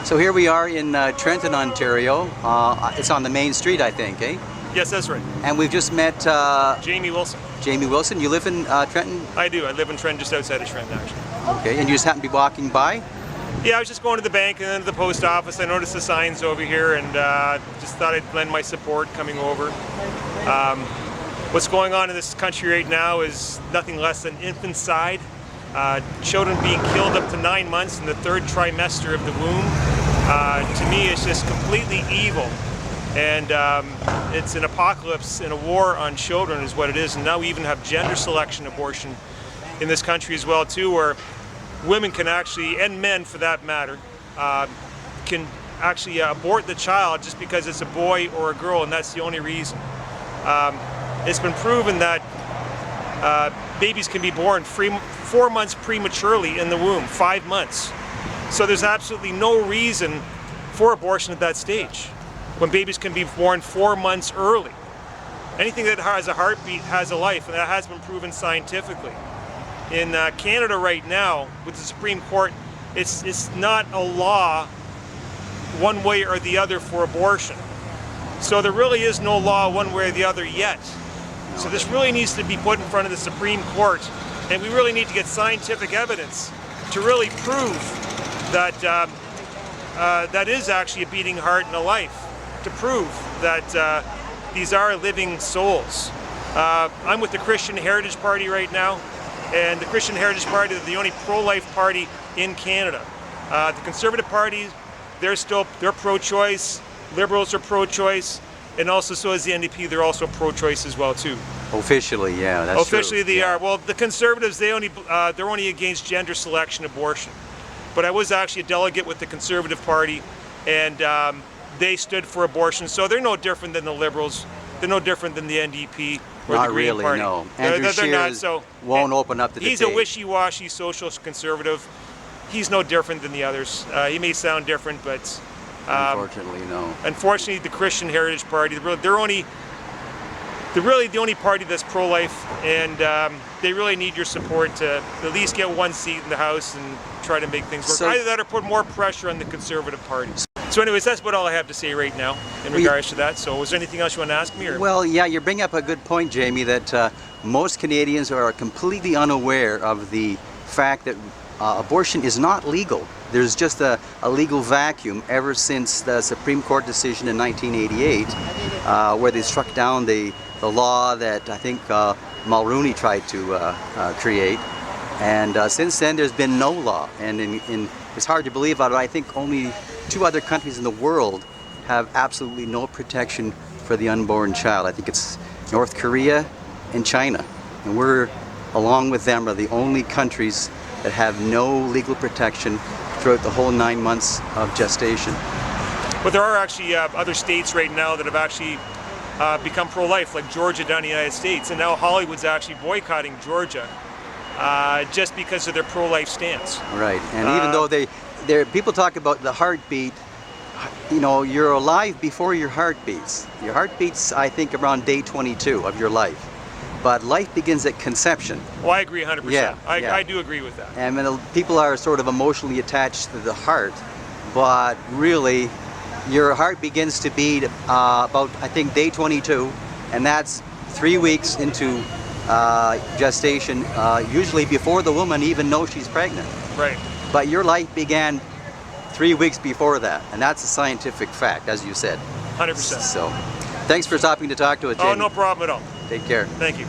So here we are in Trenton, Ontario. It's on the main street, I think, eh? Yes, that's right. And we've just met Jamie Wilson. Jamie Wilson. You live in Trenton? I do. I live in Trenton, just outside of Trenton, actually. Okay, and you just happen to be walking by? Yeah, I was just going to the bank and then to the post office. I noticed the signs over here and just thought I'd lend my support coming over. What's going on in this country right now is nothing less than infanticide. Children being killed up to 9 months in the third trimester of the womb. To me, it's just completely evil. And it's an apocalypse and a war on children is what it is. And now we even have gender selection abortion in this country as well too, where women can actually, and men for that matter, can actually abort the child just because it's a boy or a girl, and that's the only reason. It's been proven that babies can be born 4 months prematurely in the womb, 5 months. So there's absolutely no reason for abortion at that stage, when babies can be born 4 months early. Anything that has a heartbeat has a life, and that has been proven scientifically. In Canada right now, with the Supreme Court, it's not a law one way or the other for abortion. So there really is no law one way or the other yet. So this really needs to be put in front of the Supreme Court, and we really need to get scientific evidence to really prove that that is actually a beating heart and a life, to prove that these are living souls. I'm with the Christian Heritage Party right now, and the Christian Heritage Party is the only pro-life party in Canada. The Conservative Party, they're pro-choice, Liberals are pro-choice, and also so is the NDP, they're also pro-choice as well too. Officially, yeah, that's Officially true. They are. Well, the Conservatives, they're only against gender selection abortion. But I was actually a delegate with the Conservative Party, and they stood for abortion, so they're no different than the Liberals. They're no different than the NDP or Not the Green really, Party. no. They're not, so won't open up the debate. He's a wishy-washy social conservative. He's no different than the others. He may sound different, but unfortunately, no. Unfortunately, the Christian Heritage Party, they're really the only party that's pro-life, and they really need your support to at least get one seat in the House and try to make things work. Either that or put more pressure on the Conservative Party. So anyways, that's about all I have to say right now in regards to that. So was there anything else you want to ask me? Or? Well, yeah, you bring up a good point, Jamie, that most Canadians are completely unaware of the fact that abortion is not legal. There's just a legal vacuum ever since the Supreme Court decision in 1988, where they struck down the law that I think Mulroney tried to create. And since then, there's been no law. And it's hard to believe, but I think only 2 other countries in the world have absolutely no protection for the unborn child. I think it's North Korea and China. And we're, along with them, are the only countries that have no legal protection throughout the whole 9 months of gestation. But there are actually other states right now that have actually become pro-life, like Georgia down in the United States, and now Hollywood's actually boycotting Georgia just because of their pro-life stance. Right, and even though people talk about the heartbeat, you know, you're alive before your heart beats. Your heart beats, I think, around day 22 of your life. But life begins at conception. Well, I agree 100%. Yeah, I do agree with that. And when people are sort of emotionally attached to the heart, but really, your heart begins to beat about, I think, day 22, and that's 3 weeks into gestation, usually before the woman even knows she's pregnant. Right. But your life began 3 weeks before that, and that's a scientific fact, as you said. 100%. So, thanks for stopping to talk to us, Jamie. Oh, no problem at all. Take care. Thank you.